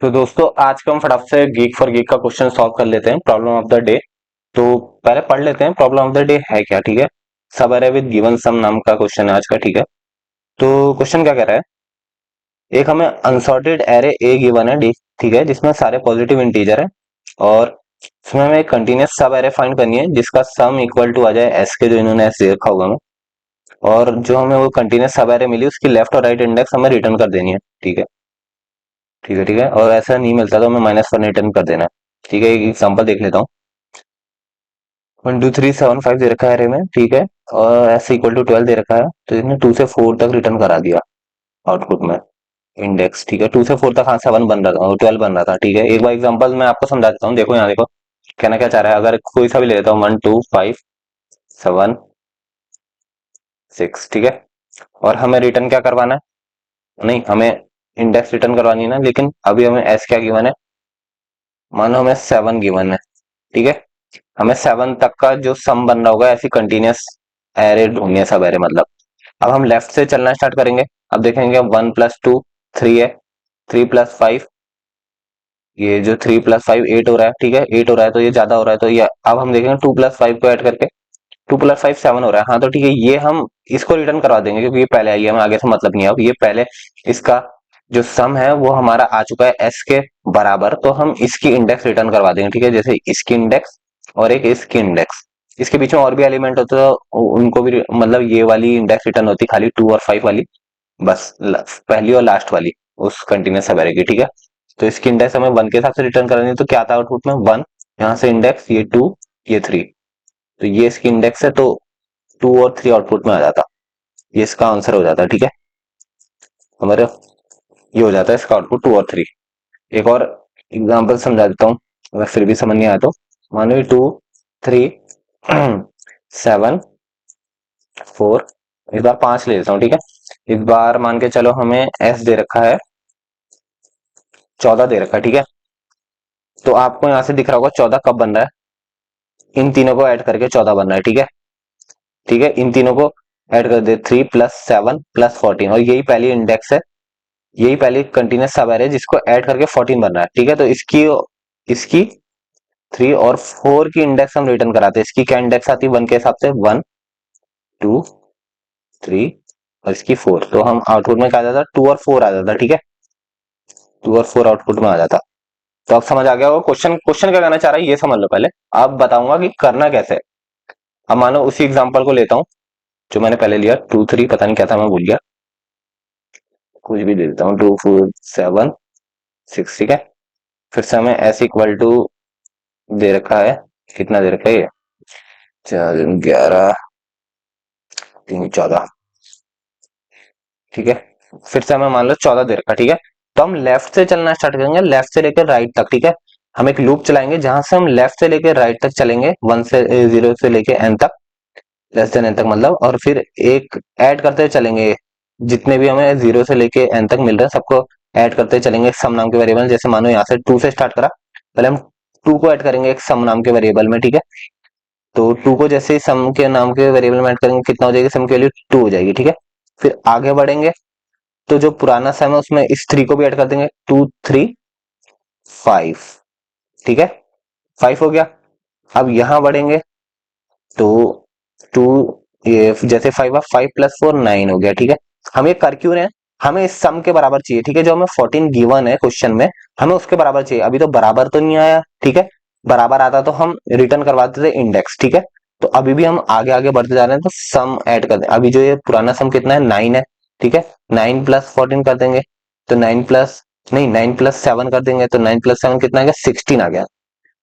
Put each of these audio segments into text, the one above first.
तो दोस्तों आज का हम फटाफट से गीक फॉर गीक का क्वेश्चन सॉल्व कर लेते हैं। Problem of the day. तो पहले पढ़ लेते हैं प्रॉब्लम ऑफ द डे है क्या। ठीक है, सब अरे विद गिवन सम नाम का क्वेश्चन है आज का। ठीक है, तो क्वेश्चन क्या कह रहा है, एक हमें अनसॉर्टेड एरे ए गिवन है। ठीक है, जिसमें सारे पॉजिटिव इंटीजर है और इसमें हमें एक कंटिन्यूस सब एरे फाइंड करनी है जिसका सम इक्वल टू आ जाए एस के, जो इन्होंने एस दे रखा होगा हमें। और जो हमें वो कंटिन्यूस सब एरे मिली उसकी लेफ्ट और राइट इंडेक्स हमें रिटर्न कर देनी है। ठीक है, ठीक है, ठीक है। और ऐसा नहीं मिलता तो हमें -1 रिटर्न कर देना है। ठीक है, एक एग्जांपल देख लेता हूँ। 1 2 3 7 5 दे रखा है एरे में। ठीक है, और एस इक्वल टू 12 दे रखा है, तो इसने 2 से 4 तक रिटर्न करा दिया आउटपुट में इंडेक्स। ठीक है, 2 से 4 तक, हाँ 7 बन रहा था और 12 बन रहा था। ठीक है, एक बार एग्जांपल मैं आपको समझा देता हूँ। देखो यहाँ देखो, कहना क्या चाह रहा है, अगर कोई सा भी ले लेता हूँ 1 2 5 7 6। ठीक है, और हमें रिटर्न क्या करवाना है, नहीं हमें इंडेक्स रिटर्न करवानी है ना, लेकिन अभी हमें एस क्या गिवन है, मानो हमें 7 गिवन है। ठीक है, हमें 7 तक का जो सम बन रहा होगा ऐसी कंटिन्यूस एरे ढूंढनी है, सब एरे मतलब। अब हम लेफ्ट से चलना स्टार्ट करेंगे। अब देखेंगे 1 + 2 3 है, 3 + 5, ये जो 3 + 5 8 हो रहा है। ठीक है, 8 हो रहा है तो ये ज्यादा हो रहा है, तो ये अब हम देखेंगे 2 + 5 को ऐड करके 2 + 5 7 हो रहा है। हाँ तो ठीक है, ये हम इसको रिटर्न करवा देंगे क्योंकि ये पहले आई है, हमें आगे से मतलब नहीं है। अब ये पहले इसका जो सम है वो हमारा आ चुका है एस के बराबर, तो हम इसकी इंडेक्स रिटर्न करवा देंगे। ठीक है, जैसे इसकी इंडेक्स और एक इसकी इंडेक्स, इसके बीच में और भी एलिमेंट होते तो उनको भी मतलब ये वाली इंडेक्स रिटर्न होती खाली 2 और 5 वाली, बस पहली और लास्ट वाली उस कंटिन्यूस सब की। ठीक है, तो इसकी इंडेक्स हमें 1 के हिसाब से रिटर्न करानी है, तो क्या आता है आउटपुट में 1, यहाँ से इंडेक्स ये 2 ये 3, तो ये इसकी इंडेक्स है, तो 2 और 3 आउटपुट में आ जाता, ये इसका आंसर हो जाता है। ठीक है, हमारे ये हो जाता है इसका आउटपुट 2 और 3। एक और एग्जांपल समझा देता हूँ, अगर फिर भी समझ नहीं आया तो। मानो 2 3 7 4, इस बार 5 ले लेता हूँ। ठीक है, इस बार मान के चलो हमें एस दे रखा है 14 दे रखा है। ठीक है, तो आपको यहाँ से दिख रहा होगा 14 कब बन रहा है, इन तीनों को ऐड करके 14 बन रहा है। ठीक है, ठीक है, इन तीनों को ऐड कर दे, 3 + 7 + 14, और यही पहली इंडेक्स है, यही पहली कंटिन्यूस सब है जिसको ऐड करके 14 बन रहा है। ठीक है, तो इसकी इसकी 3 और 4 की इंडेक्स हम रिटर्न कराते हैं। इसकी क्या इंडेक्स आती है 1 के हिसाब से, 1 2 3, और इसकी 4, तो हम आउटपुट में क्या आ जाता, 2 और 4 आ जाता। ठीक है, 2 और 4 आउटपुट में आ जाता। तो अब समझ आ गया होगा क्वेश्चन, क्वेश्चन क्या कहना चाह रहा है ये समझ लो पहले, अब बताऊंगा कि करना कैसे है। अब मानो उसी एग्जांपल को लेता हूँ जो मैंने पहले लिया, 2 3, पता नहीं क्या था मैं भूल गया, कुछ भी दे देता हूँ, 2 4 7 6। ठीक है, फिर से हमें एस इक्वल टू दे रखा है, कितना दे रखा है ये, 4 11 3 14। ठीक है, फिर से हमें मान लो 14 दे रखा है। ठीक है, तो हम लेफ्ट से चलना स्टार्ट करेंगे, लेफ्ट से लेकर राइट तक। ठीक है, हम एक लूप चलाएंगे जहां से हम लेफ्ट से लेकर राइट तक चलेंगे, 0 से लेकर एन तक, लेस देन एन तक मतलब, और फिर एक ऐड करते चलेंगे, जितने भी हमें 0 से लेके एन तक मिल रहे हैं सबको ऐड करते चलेंगे सम नाम के वेरिएबल। जैसे मानो यहाँ से 2 से स्टार्ट करा, पहले हम 2 को ऐड करेंगे एक सम नाम के वेरिएबल में। ठीक है, तो 2 को जैसे ही सम के नाम के वेरिएबल में ऐड करेंगे, कितना हो जाएगी, सम की वैल्यू 2 हो जाएगी। ठीक है, फिर आगे बढ़ेंगे तो जो पुराना सम है उसमें इस 3 को भी ऐड कर देंगे, 2 3 5। ठीक है, 5 हो गया। अब यहां बढ़ेंगे तो 2, ये जैसे 5 5 + 4 9 हो गया। ठीक है, हम ये कर क्यों रहे हैं, हमें इस सम के बराबर चाहिए। ठीक है, जो हमें 14 गिवन है क्वेश्चन में, हमें उसके बराबर चाहिए। अभी तो बराबर तो नहीं आया। ठीक है, बराबर आता तो हम रिटर्न करवाते थे इंडेक्स। ठीक है, तो अभी भी हम आगे आगे बढ़ते जा रहे हैं, तो सम ऐड कर दें। अभी जो ये पुराना सम कितना है, 9 है। ठीक है, 9 + 14 कर देंगे, तो 9 प्लस, नहीं 9 + 7 कर देंगे, तो 9 + 7 कितना आ गया, 16 आ गया।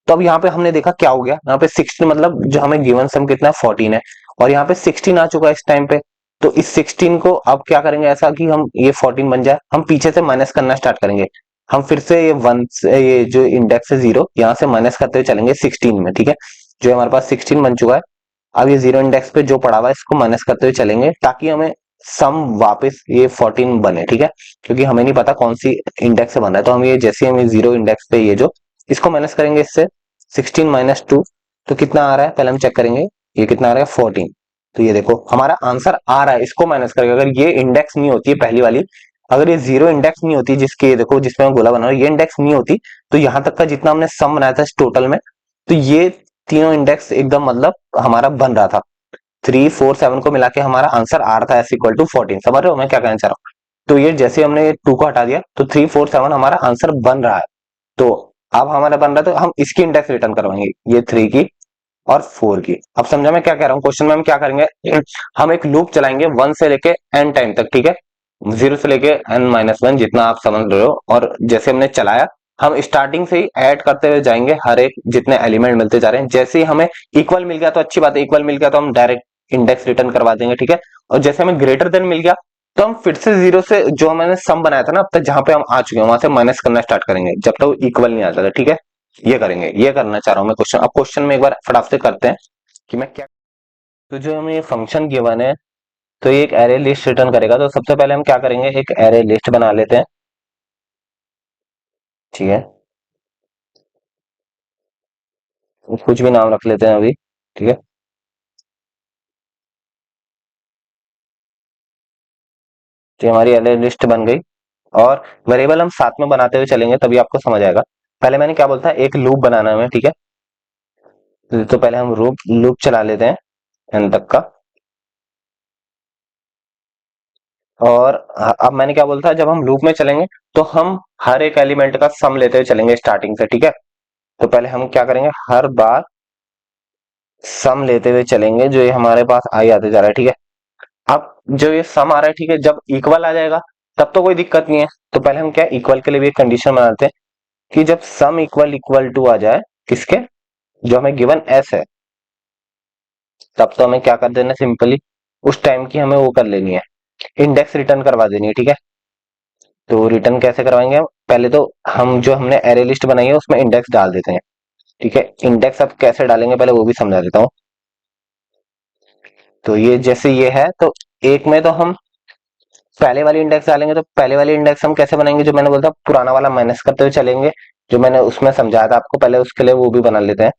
तो अब यहाँ पे हमने देखा क्या हो गया, यहाँ पे 16 मतलब जो हमें गिवन सम कितना है 14 है, और यहाँ पे 16 आ चुका है इस टाइम पे। तो इस 16 को अब क्या करेंगे ऐसा कि हम ये 14 बन जाए, हम पीछे से माइनस करना स्टार्ट करेंगे। हम फिर से ये 1 से, ये जो इंडेक्स है 0, यहाँ से माइनस करते हुए चलेंगे 16 में। ठीक है, जो हमारे पास 16 बन चुका है, अब ये 0 इंडेक्स पे जो पड़ा हुआ है इसको माइनस करते हुए चलेंगे, ताकि हमें सम वापस ये 14 बने। ठीक है, क्योंकि हमें नहीं पता कौन सी इंडेक्स से बना है, तो हम ये जैसे हम 0 इंडेक्स पे ये जो इसको माइनस करेंगे इससे, 16 - 2, तो कितना आ रहा है पहले हम चेक करेंगे, ये कितना आ रहा है 14। तो ये देखो हमारा आंसर आ रहा है, इसको माइनस करके, अगर ये इंडेक्स नहीं होती है पहली वाली, अगर ये जीरो इंडेक्स नहीं होती, जिसकी ये देखो जिसमें मैं गोला बना रहा हूँ, ये इंडेक्स नहीं होती, तो यहां तक का जितना हमने सम बनाया था इस टोटल में, तो ये तीनों इंडेक्स एकदम मतलब हमारा बन रहा था। 3 4 7 को मिला के हमारा आंसर आ रहा था एस इक्वल टू 14। समझ रहे हो मैं क्या कहना चाह रहा हूँ? तो ये जैसे हमने 2 को हटा दिया तो 3 4 7 हमारा आंसर बन रहा है। तो अब हमारा बन रहा है, तो हम इसकी इंडेक्स रिटर्न करवाएंगे, ये 3 की और 4 की। अब समझा मैं क्या कह रहा हूँ? क्वेश्चन में हम क्या करेंगे, हम एक लूप चलाएंगे 1 से लेके n टाइम तक, ठीक है, 0 से लेके n-1 जितना आप समझ रहे हो। और जैसे हमने चलाया, हम स्टार्टिंग से ही ऐड करते हुए जाएंगे, हर एक जितने एलिमेंट मिलते जा रहे हैं। जैसे ही हमें इक्वल मिल गया तो अच्छी बात है, इक्वल मिल गया तो हम डायरेक्ट इंडेक्स रिटर्न करवा देंगे, ठीक है। और जैसे हमें ग्रेटर देन मिल गया तो हम फिर से जीरो से जो मैंने सम बनाया था ना अब तक, जहां पे हम आ चुके हैं वहां से माइनस करना स्टार्ट करेंगे जब तक वो इक्वल नहीं आ जाता, ठीक है। ये करेंगे, ये करना चाह रहा हूं मैं क्वेश्चन। अब क्वेश्चन में एक बार फटाफट से करते हैं कि मैं क्या। तो जो हमें ये फंक्शन गिवन है, तो ये एक एरे लिस्ट रिटर्न करेगा। तो सबसे पहले हम क्या करेंगे, एक एरे लिस्ट बना लेते हैं, ठीक है। कुछ भी नाम रख लेते हैं अभी, ठीक है। तो हमारी एरे लिस्ट बन गई। और वेरिएबल हम साथ में बनाते हुए चलेंगे तभी आपको समझ आएगा। पहले मैंने क्या बोलता है, एक लूप बनाना है हमें, ठीक है। तो पहले हम लूप लूप चला लेते हैं एन तक का। और अब मैंने क्या बोलता है, जब हम लूप में चलेंगे तो हम हर एक एलिमेंट का सम लेते हुए चलेंगे स्टार्टिंग से, ठीक है। तो पहले हम क्या करेंगे, हर बार सम लेते हुए चलेंगे जो ये हमारे पास आई आते जा रहा है, ठीक है। अब जो ये सम आ रहा है, ठीक है, जब इक्वल आ जाएगा तब तो कोई दिक्कत नहीं है। तो पहले हम क्या इक्वल के लिए भी एक कंडीशन बनाते हैं कि जब सम इक्वल इक्वल टू आ जाए, किसके, जो हमें गिवन एस है, तब तो हमें क्या कर देना, सिंपली उस टाइम की हमें वो कर लेनी है, इंडेक्स रिटर्न करवा देनी है, ठीक है। तो रिटर्न कैसे करवाएंगे हम, पहले तो हम जो हमने एरे लिस्ट बनाई है उसमें इंडेक्स डाल देते हैं, ठीक है। इंडेक्स अब कैसे डालेंगे पहले वो भी समझा देता हूँ। तो ये जैसे ये है, तो एक में तो हम पहले वाली इंडेक्स डालेंगे। तो पहले वाली इंडेक्स हम कैसे बनाएंगे, जो मैंने बोला था पुराना वाला माइनस करते हुए चलेंगे, जो मैंने उसमें समझाया था आपको पहले, उसके लिए वो भी बना लेते हैं।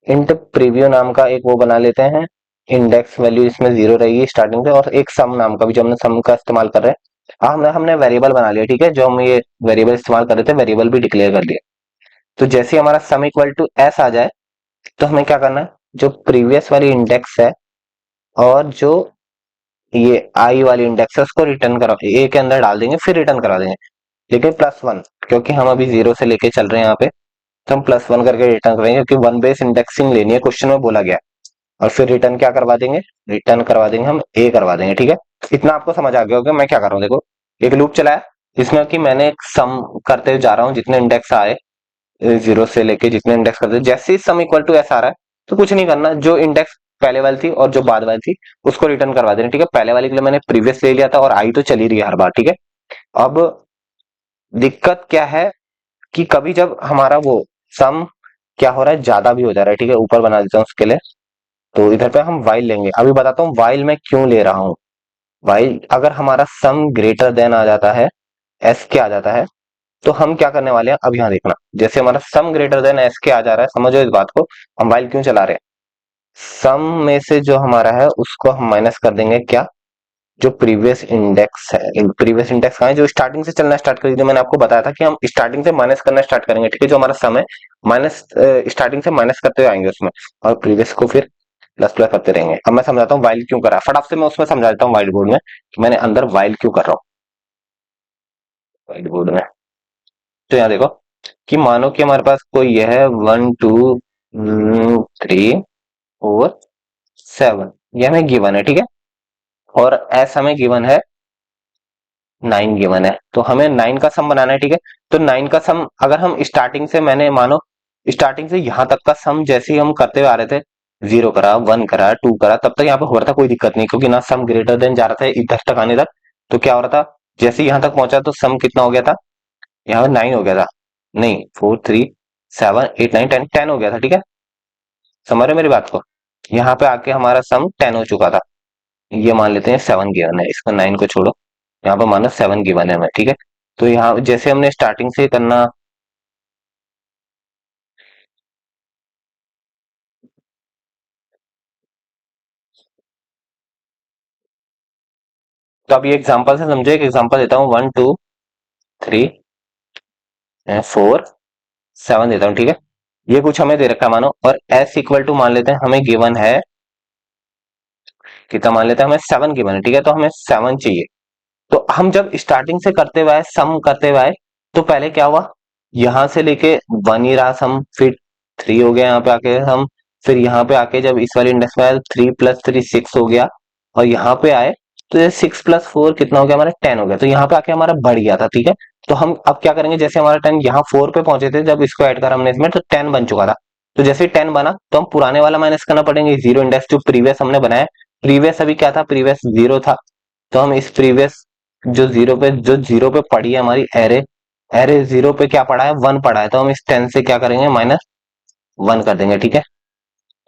इंट प्रीव्यू नाम का एक वो बना लेते हैं, इंडेक्स वैल्यू इसमें 0 रहेगी स्टार्टिंग से। और एक सम नाम का भी, जो हमने सम का इस्तेमाल कर रहे हैं, हमने हमने वेरिएबल बना लिया, ठीक है। जो हम ये वेरिएबल इस्तेमाल कर रहे थे, वेरिएबल भी डिक्लेयर कर लिया। तो जैसे ही हमारा सम इक्वल टू एस आ जाए, तो हमें क्या करना है, जो प्रीवियस वाली इंडेक्स है और जो ये आई वाली इंडेक्स है उसको रिटर्न करा ए के अंदर डाल देंगे, फिर रिटर्न करा देंगे, लेकिन +1, क्योंकि हम अभी 0 से लेके चल रहे हैं यहाँ पे। तो हम +1 करके रिटर्न करेंगे, क्योंकि वन बेस इंडेक्सिंग लेनी है, क्वेश्चन में बोला गया। और फिर रिटर्न क्या करवा देंगे, रिटर्न करवा देंगे हम ए करवा देंगे, ठीक है। इतना आपको समझ आ गया होगा मैं क्या कर रहा हूँ। देखो, एक लूप चलाया जिसमें कि मैंने एक सम करते हुए जा रहा हूँ, जितने इंडेक्स आए 0 से लेके जितने इंडेक्स करते, जैसे ही सम इक्वल टू एस आ रहा है तो कुछ नहीं करना, जो इंडेक्स पहले वाली थी और जो बाद वाली थी उसको रिटर्न करवा देना, ठीक है। पहले वाले के लिए मैंने प्रीवियस ले लिया था और आई तो चली रही है हर बार, ठीक है। अब दिक्कत क्या है कि कभी जब हमारा वो सम क्या हो रहा है, ज्यादा भी हो जा रहा है, ठीक है, ऊपर बना देता हूँ उसके लिए। तो इधर पे हम वाइल लेंगे, अभी बताता हूँ वाइल मैं क्यों ले रहा हूँ। वाइल अगर हमारा सम ग्रेटर देन आ जाता है, एस के आ जाता है, तो हम क्या करने वाले हैं, अब यहाँ देखना। जैसे हमारा सम ग्रेटर देन एस के आ जा रहा है, समझो इस बात को, हम वाइल क्यों चला रहे हैं। सम में से जो हमारा है उसको हम माइनस कर देंगे, क्या, जो प्रीवियस इंडेक्स है। प्रीवियस इंडेक्स कहाँ है, जो स्टार्टिंग से चलना स्टार्ट करेगी, जो मैंने आपको बताया था कि हम स्टार्टिंग से माइनस करना स्टार्ट करेंगे, ठीक है। जो हमारा सम है माइनस, स्टार्टिंग से माइनस करते हुए आएंगे उसमें, और प्रीवियस को फिर प्लस प्लस करते रहेंगे। अब मैं समझाता हूँ वाइल क्यों करा, फटाफट से मैं उसमें समझा देता हूँ व्हाइट बोर्ड में कि मैंने अंदर वाइल क्यों कर रहा हूँ व्हाइट बोर्ड में। तो यहाँ देखो कि मानो कि हमारे पास कोई यह है 1 2 3 4 7, ये हमें गिवन है, ठीक है। और एस हमें गिवन है 9 गिवन है, तो हमें 9 का सम बनाना है, ठीक है। तो 9 का सम अगर हम स्टार्टिंग से, मैंने मानो स्टार्टिंग से यहां तक का सम जैसे ही हम करते हुए आ रहे थे, 0 करा, 1 करा, 2 करा, तब तक यहाँ पे हो रहा था, कोई दिक्कत नहीं, क्योंकि ना सम ग्रेटर देन जा रहा था इधर तक आने तक। तो क्या हो रहा था, जैसे ही यहां तक पहुंचा तो सम कितना हो गया था, यहाँ पे 9 हो गया था, नहीं 4 3 7 8 9 10 हो गया था, ठीक है। समझ रहे हो मेरी बात को, यहाँ पे आके हमारा सम 10 हो चुका था। ये मान लेते हैं 7 गिवन है, इसको 9 को छोड़ो, यहाँ पर मानो 7 गिवन है हमें, ठीक है। तो यहाँ जैसे हमने स्टार्टिंग से करना, तो अब ये एग्जांपल से समझो, एक एग्जांपल देता हूँ, 1 2 3 4 7 देता हूँ, ठीक है। ये कुछ हमें दे रखा है मानो, और एस इक्वल टू मान लेते हैं हमें गिवन है कितना, मान लेते हैं हमें 7 गिवन है, ठीक है। तो हमें 7 चाहिए। तो हम जब स्टार्टिंग से करते हुए आए, सम करते हुए आए, तो पहले क्या हुआ, यहां से लेके 1 ही रहा सम, फिर 3 हो गया यहाँ पे आके हम, फिर यहाँ पे आके जब इस वाले इंडेक्स में आया 3 + 3 6 हो गया, और यहाँ पे आए तो ये 6 + 4 कितना हो गया हमारा, 10 हो गया। तो यहाँ पे आके हमारा बढ़ गया था, ठीक है। तो हम अब क्या करेंगे, जैसे हमारा 10 यहाँ 4 पे पहुंचे थे, जब इसको ऐड करा हमने इसमें तो 10 बन चुका था। तो जैसे ही 10 बना तो हम पुराने वाला माइनस करना पड़ेंगे, जीरो इंडेक्स जो प्रीवियस हमने बनाया। प्रीवियस अभी क्या था, प्रीवियस 0 था। तो हम इस प्रीवियस जो जीरो पे पड़ी है हमारी एरे, एरे 0 पे क्या पड़ा है, 1 पड़ा है। तो हम इस 10 से क्या करेंगे, -1 कर देंगे, ठीक है।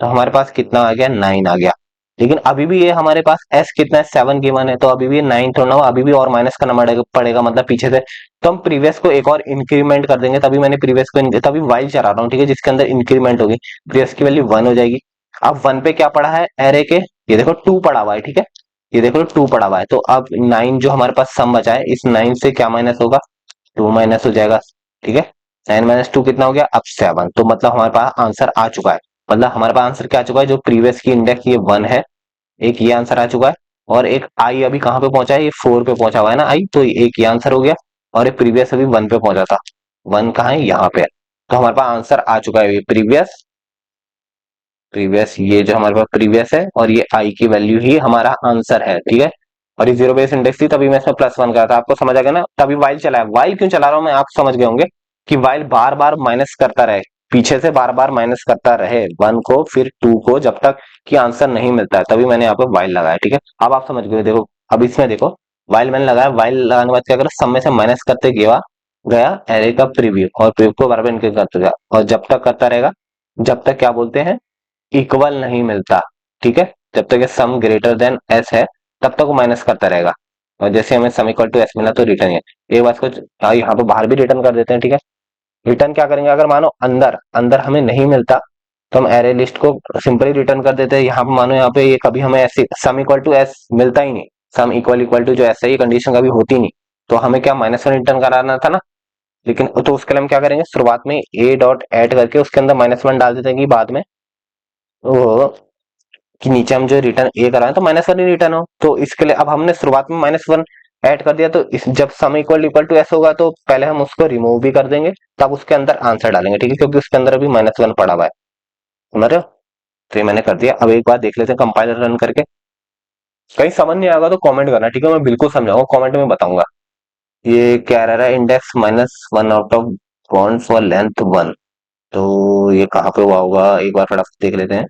तो हमारे पास कितना आ गया, 9 आ गया। लेकिन अभी भी ये हमारे पास एस कितना है, 7 गिवन है, तो अभी भी 9 थोड़ा ना हुआ, अभी भी और माइनस करना पड़ेगा मतलब पीछे से। तो हम प्रीवियस को एक और इंक्रीमेंट कर देंगे, तभी मैंने प्रीवियस को तभी वाइल चला रहा हूँ, ठीक है, जिसके अंदर इंक्रीमेंट होगी। प्रीवियस की वैल्यू 1 हो जाएगी। अब 1 पे क्या पड़ा है एरे के, ये देखो 2 पड़ा हुआ है, ठीक है। ये देखो 2 पड़ा हुआ है। तो अब 9 जो हमारे पास सम बचा है, इस 9 से क्या माइनस होगा, 2 माइनस हो जाएगा, ठीक है। 9 - 2 कितना हो गया, अब 7। तो मतलब हमारे पास आंसर आ चुका है। मतलब हमारे पास आंसर क्या आ चुका है, जो प्रीवियस की इंडेक्स ये 1 है, एक ये आंसर आ चुका है। और एक आई अभी कहाँ पे पहुंचा है, ये 4 पे पहुंचा हुआ है ना आई, तो एक ये आंसर हो गया। और एक प्रीवियस अभी 1 पे पहुंचा था, 1 कहाँ है, यहाँ पे है। तो हमारे पास आंसर आ चुका है, ये प्रीवियस प्रीवियस ये जो हमारे पास प्रीवियस है, और ये आई की वैल्यू ही हमारा आंसर है, ठीक है। और ये जीरो बेस इंडेक्स थी, तभी मैं इसमें +1 करा था। आपको समझ आ गया ना, तभी वाइल चला है। वाइल क्यों चला रहा हूं मैं, आप समझ गए होंगे कि वाइल बार बार माइनस करता रहे, पीछे से बार बार माइनस करता रहे 1 को फिर 2 को, जब तक कि आंसर नहीं मिलता है, तभी मैंने यहाँ पे वाइल लगाया, ठीक है। अब आप समझ गए, देखो अब इसमें देखो, वाइल मैंने लगाया, वाइल लगाने के बाद क्या करा, सब में से माइनस करते गया गया एरे का प्रीव्यू, और प्रीव्यू को बराबर इनके करते गया, और जब तक करता रहेगा, जब तक क्या बोलते हैं, इक्वल नहीं मिलता, ठीक है। जब तक ये सम ग्रेटर देन एस है, तब तक वो माइनस करता रहेगा। और जैसे हमें सम इक्वल टू एस मिला तो रिटर्न है। एक बात को यहाँ पे बाहर भी रिटर्न कर देते हैं, ठीक है। रिटर्न क्या करेंगे, अगर मानो अंदर अंदर हमें नहीं मिलता, तो हम एरे लिस्ट को सिंपली रिटर्न कर देते हैं। यहाँ पे मानो यहाँ पे ये कभी हमें ऐसे सम इक्वल टू एस मिलता ही नहीं, सम इक्वल इक्वल टू जो एस है, ये कंडीशन कभी होती नहीं, तो हमें क्या -1 रिटर्न कराना था ना। लेकिन तो उसके लिए हम क्या करेंगे, शुरुआत में ए डॉट ऐड करके उसके अंदर -1 डाल देते हैं, कि बाद में वो कि नीचे हम जो रिटर्न ए कर रहे हैं तो -1 ही रिटर्न हो। तो इसके लिए अब हमने शुरुआत में -1 ऐड कर दिया, तो इस जब sum equal equal to S होगा, तो पहले हम उसको रिमूव भी कर देंगे, तब उसके अंदर आंसर डालेंगे, ठीक है, क्योंकि उसके अंदर अभी -1 पड़ा हुआ है, समझ रहे हो। तो ये मैंने कर दिया। अब एक बार देख लेते हैं कंपाइलर रन करके, कहीं समझ नहीं आएगा तो कमेंट करना, ठीक है, मैं बिल्कुल समझाऊंगा, कमेंट में बताऊंगा। ये क्या रह रहा है, index -1 out of bond for length 1। तो ये कहाँ पे हुआ होगा, एक बार फटाफट देख लेते हैं।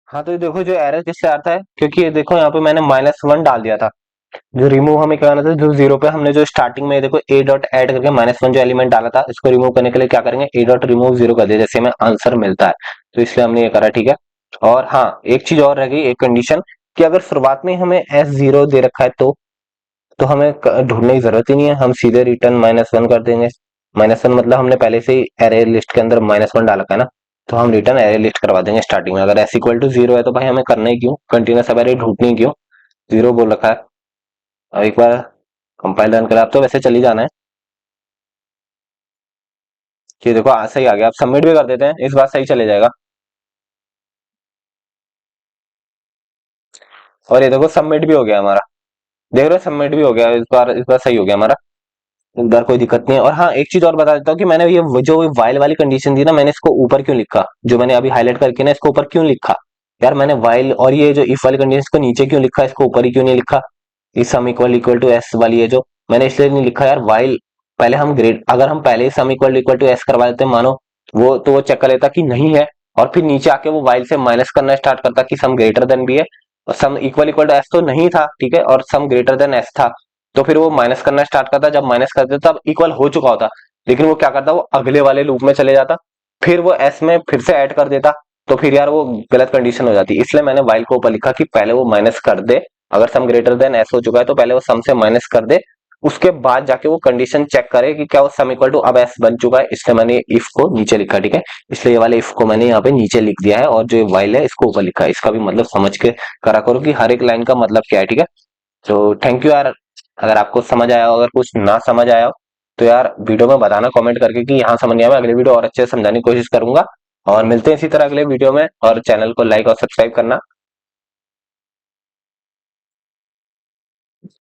हाँ, तो ये देखो जो एरर किससे आता है, क्योंकि ये देखो यहाँ पे मैंने -1 डाल दिया था। जो रिमूव हमें करना था, जो जीरो पे हमने जो स्टार्टिंग में देखो ए डॉट ऐड करके -1 जो एलिमेंट डाला था, इसको रिमूव करने के लिए क्या करेंगे, ए डॉट रिमूव 0 कर दिया, जैसे हमें आंसर मिलता है। तो इसलिए हमने ये करा, ठीक है। और हाँ, एक चीज और रह गई, एक कंडीशन, कि अगर शुरुआत में हमें S0 दे रखा है, तो हमें ढूंढने की जरूरत ही नहीं है, हम सीधे रिटर्न -1 कर देंगे। -1 मतलब हमने पहले से ही एरे लिस्ट के अंदर -1 डाल रखा है ना, तो हम रिटर्न एरे लिस्ट करवा देंगे स्टार्टिंग में। अगर एस इक्वल टू 0 है, तो भाई हमें करना ही क्यों, कंटिन्यूस अब एरे ढूंढनी क्यों, 0 बोल रखा है। अब एक बार कंपाइल रन करें, आप तो वैसे चली जाना है, कि देखो सही आ गया। आप सबमिट भी कर देते हैं, इस बार सही चले जाएगा। और ये देखो सबमिट भी हो गया हमारा, देख रहे हो सबमिट भी हो गया, इस बार सही हो गया हमारा, इस बार कोई दिक्कत नहीं है। और हाँ, एक चीज और बता देता हूँ कि मैंने ये जो वाइल वाली कंडीशन थी ना, मैंने इसको ऊपर क्यों लिखा, जो मैंने अभी हाईलाइट करके ना इसको ऊपर क्यों लिखा यार, मैंने वाइल और ये जो इफ वाली कंडीशन इसको नीचे क्यों लिखा, इसको ऊपर ही क्यों नहीं लिखा। इस sum equal equal to S वाली है जो, मैंने इसलिए नहीं लिखा यार, वाइल पहले हम ग्रेड, अगर हम पहले ही sum equal equal to S करवा देते मानो, वो तो वो चेक कर लेता कि नहीं है, और फिर नीचे आके वो वाइल से माइनस करना स्टार्ट करता कि सम ग्रेटर देन भी है, और sum equal equal to S तो नहीं था, ठीक है, और सम ग्रेटर देन एस था। तो फिर वो माइनस करना स्टार्ट करता, जब माइनस करते तब इक्वल हो चुका होता, लेकिन वो क्या करता, वो अगले वाले लूप में चले जाता, फिर वो एस में फिर से ऐड कर देता, तो फिर यार वो गलत कंडीशन हो जाती। इसलिए मैंने वाइल को ऊपर लिखा कि पहले वो माइनस कर दे, अगर सम ग्रेटर देन एस हो चुका है तो पहले वो सम से माइनस कर दे, उसके बाद जाके वो कंडीशन चेक करे कि क्या वो सम इक्वल टू अब एस बन चुका है, इसलिए मैंने इफ को नीचे लिखा, ठीक है। इसलिए ये वाले इफ को मैंने यहाँ पे नीचे लिख दिया है, और जो वाइल है इसको ऊपर लिखा है। इसका भी मतलब समझ के करा करो कि हर एक लाइन का मतलब क्या है, ठीक है। तो थैंक यू यार। अगर आपको समझ आया हो, अगर कुछ ना समझ आया हो तो यार वीडियो में बताना कमेंट करके कि यहाँ समझ नहीं आया। मैं अगले वीडियो और अच्छे से समझाने की कोशिश करूंगा। और मिलते हैं इसी तरह अगले वीडियो में, और चैनल को लाइक और सब्सक्राइब करना